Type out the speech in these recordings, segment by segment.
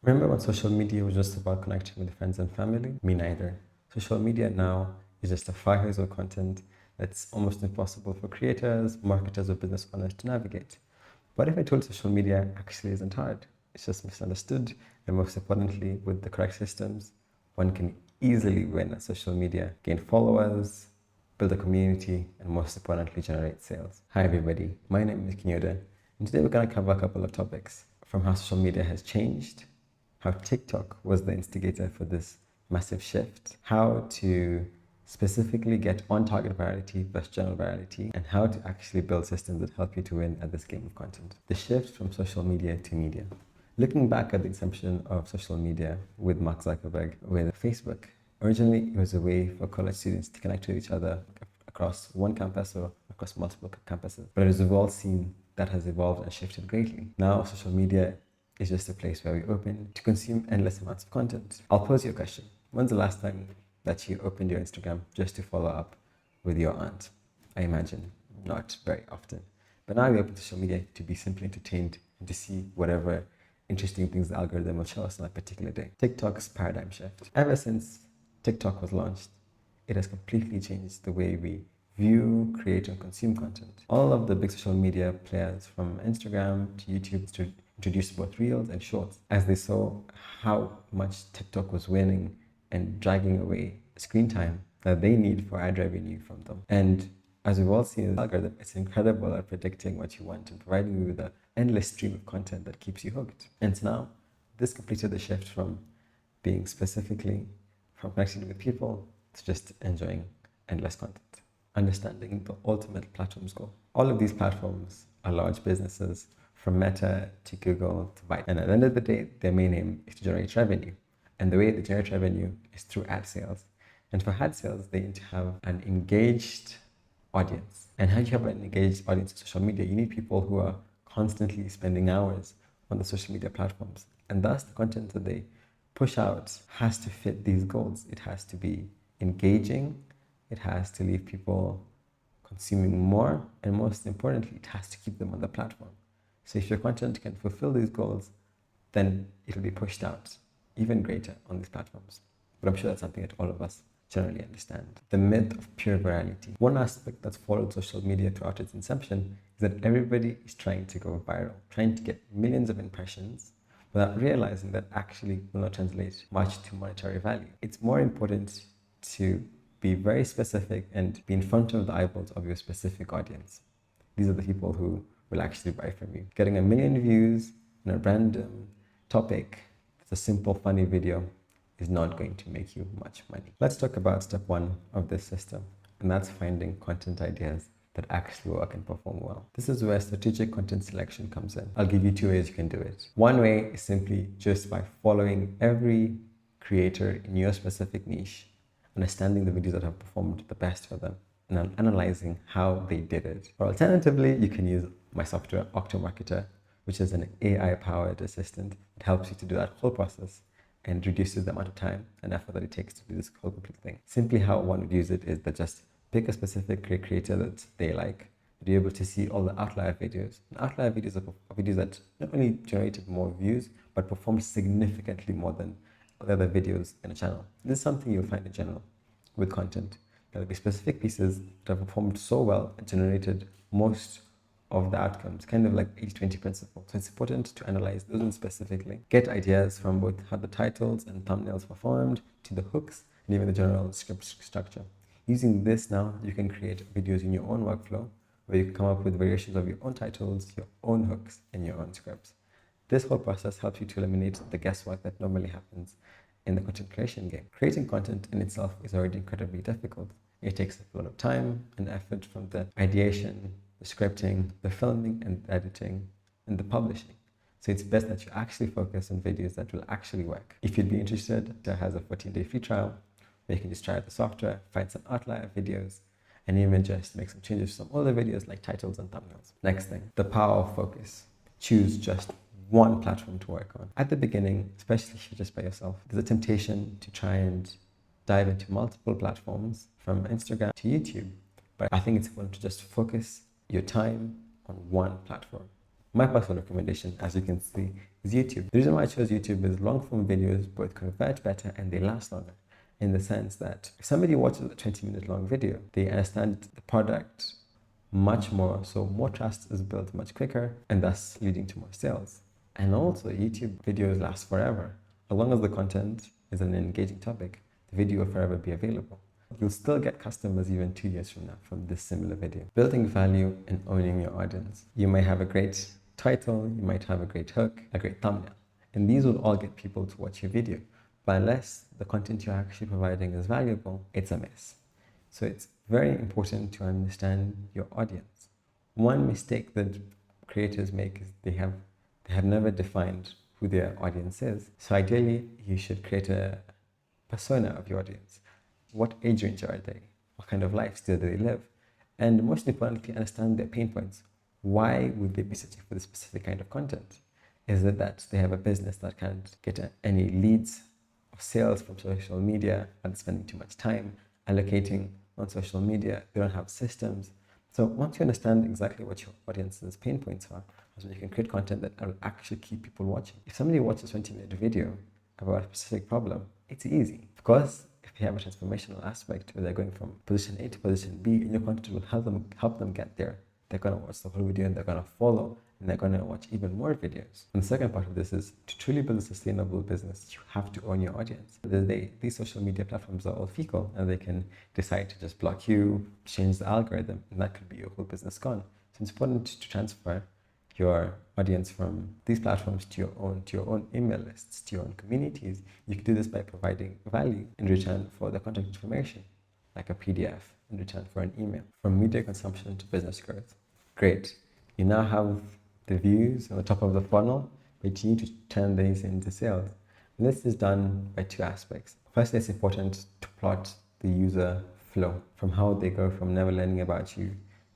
Remember when social media was just about connecting with friends and family? Me neither. Social media now is just a fire of content that's almost impossible for creators, marketers, or business owners to navigate. What if I told social media actually isn't hard? It's just misunderstood, and most importantly, with the correct systems, one can easily win at social media, gain followers, build a community, and most importantly, generate sales. Hi, everybody. My name is Kinyoda, and today we're going to cover a couple of topics from how social media has changed, how TikTok was the instigator for this massive shift, how to specifically get on-target virality versus general virality, and how to actually build systems that help you to win at this game of content. The shift from social media to media. Looking back at the inception of social media with Mark Zuckerberg, with Facebook, originally it was a way for college students to connect with each other across one campus or across multiple campuses. But as we've all seen, that has evolved and shifted greatly. Now social media is just a place where we open to consume endless amounts of content. I'll pose you a question. When's the last time that you opened your Instagram just to follow up with your aunt? I imagine not very often. But now we open social media to be simply entertained and to see whatever interesting things the algorithm will show us on a particular day. TikTok's paradigm shift. Ever since TikTok was launched, it has completely changed the way we view, create, and consume content. All of the big social media players, from Instagram to YouTube, to introduced both Reels and Shorts, as they saw how much TikTok was winning and dragging away screen time that they need for ad revenue from them. And as we've all seen, the algorithm, it's incredible at predicting what you want and providing you with an endless stream of content that keeps you hooked. And now, this completed the shift from being specifically from connecting with people to just enjoying endless content. Understanding the ultimate platform's goal. All of these platforms are large businesses, from Meta to Google to Byte. And at the end of the day, their main aim is to generate revenue. And the way they generate revenue is through ad sales. And for ad sales, they need to have an engaged audience. And how do you have an engaged audience on social media? You need people who are constantly spending hours on the social media platforms. And thus, the content that they push out has to fit these goals. It has to be engaging. It has to leave people consuming more. And most importantly, it has to keep them on the platform. So if your content can fulfill these goals, then it'll be pushed out even greater on these platforms. But I'm sure that's something that all of us generally understand. The myth of pure virality. One aspect that's followed social media throughout its inception is that everybody is trying to go viral, trying to get millions of impressions without realizing that actually will not translate much to monetary value. It's more important to be very specific and be in front of the eyeballs of your specific audience. These are the people who will actually buy from you. Getting 1 million views on a random topic, it's a simple, funny video, is not going to make you much money. Let's talk about step 1 of this system, and that's finding content ideas that actually work and perform well. This is where strategic content selection comes in. I'll give you 2 ways you can do it. One way is simply just by following every creator in your specific niche, understanding the videos that have performed the best for them, and analyzing how they did it. Or alternatively, you can use my software, Octomarketer, which is an AI-powered assistant that helps you to do that whole process and reduces the amount of time and effort that it takes to do this whole complete thing. Simply how one would use it is that just pick a specific creator that they like, be able to see all the outlier videos. And outlier videos are videos that not only generated more views, but performed significantly more than the other videos in a channel. This is something you'll find in general with content. There'll be specific pieces that have performed so well and generated most of the outcomes, kind of like 80-20 principle. So it's important to analyze those ones specifically, get ideas from both how the titles and thumbnails performed, to the hooks, and even the general script structure. Using this now, you can create videos in your own workflow, where you can come up with variations of your own titles, your own hooks, and your own scripts. This whole process helps you to eliminate the guesswork that normally happens in the content creation game. Creating content in itself is already incredibly difficult. It takes a lot of time and effort from the ideation, the scripting, the filming and editing, and the publishing. So it's best that you actually focus on videos that will actually work. If you'd be interested, there has a 14-day free trial where you can just try out the software, find some outlier videos, and even just make some changes to some older videos like titles and thumbnails. Next thing, the power of focus. Choose just one platform to work on. At the beginning, especially if you're just by yourself, there's a temptation to try and dive into multiple platforms from Instagram to YouTube. But I think it's important to just focus your time on one platform, My personal recommendation, as you can see, is YouTube. The reason why I chose YouTube is long form videos both convert better and they last longer, in the sense that if somebody watches a 20-minute long video, they understand the product much more, so more trust is built much quicker and thus leading to more sales. And also YouTube videos last forever. As long as the content is an engaging topic, the video will forever be available. You'll still get customers even 2 years from now from this similar video. Building value and owning your audience. You might have a great title, you might have a great hook, a great thumbnail, and these will all get people to watch your video. But unless the content you're actually providing is valuable, it's a mess. So it's very important to understand your audience. One mistake that creators make is they have never defined who their audience is. So ideally, you should create a persona of your audience. What age range are they? What kind of lifestyle do they live? And most importantly, understand their pain points. Why would they be searching for this specific kind of content? Is it that they have a business that can't get any leads or sales from social media, and spending too much time allocating on social media? They don't have systems. So once you understand exactly what your audience's pain points are, that's when you can create content that will actually keep people watching. If somebody watches a 20-minute video about a specific problem, it's easy. Of course, if you have a transformational aspect where they're going from position A to position B, and your content will help them get there, they're going to watch the whole video and they're going to follow and they're going to watch even more videos. And the second part of this is to truly build a sustainable business, you have to own your audience. These social media platforms are all fickle and they can decide to just block you, change the algorithm, and that could be your whole business gone. So it's important to transfer your audience from these platforms to your own email lists, to your own communities. You can do this by providing value in return for the contact information, like a PDF in return for an email. From media consumption to business growth. Great. You now have the views on the top of the funnel, but you need to turn these into sales. And this is done by two aspects. Firstly, it's important to plot the user flow from how they go from never learning about you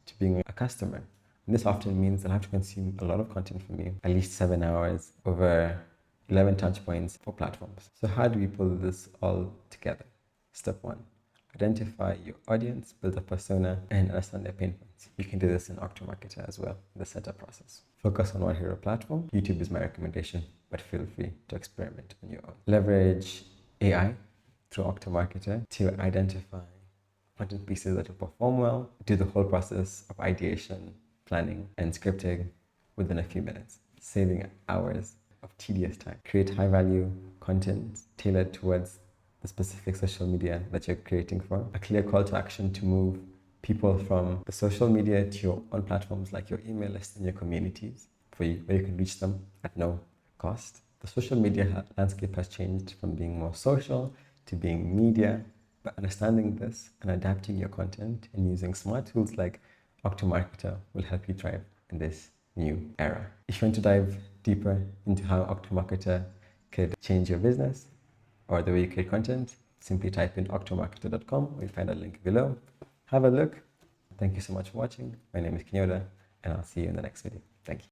to being a customer. And this often means they'll have to consume a lot of content from you, at least 7 hours over 11 touch points for platforms. So how do we pull this all together? Step 1. Identify your audience, build a persona, and understand their pain points. You can do this in Octomarketer as well, the setup process. Focus on one hero platform. YouTube is my recommendation, but feel free to experiment on your own. Leverage AI through Octomarketer to identify content pieces that will perform well. Do the whole process of ideation, planning, and scripting within a few minutes, saving hours of tedious time. Create high-value content tailored towards the specific social media that you're creating for. A clear call to action to move people from the social media to your own platforms like your email list and your communities where you can reach them at no cost. The social media landscape has changed from being more social to being media, but understanding this and adapting your content and using smart tools like Octomarketer will help you thrive in this new era. If you want to dive deeper into how Octomarketer could change your business or the way you create content, simply type in octomarketer.com. You'll find a link below. Have a look. Thank you so much for watching. My name is Kinyoda, and I'll see you in the next video. Thank you.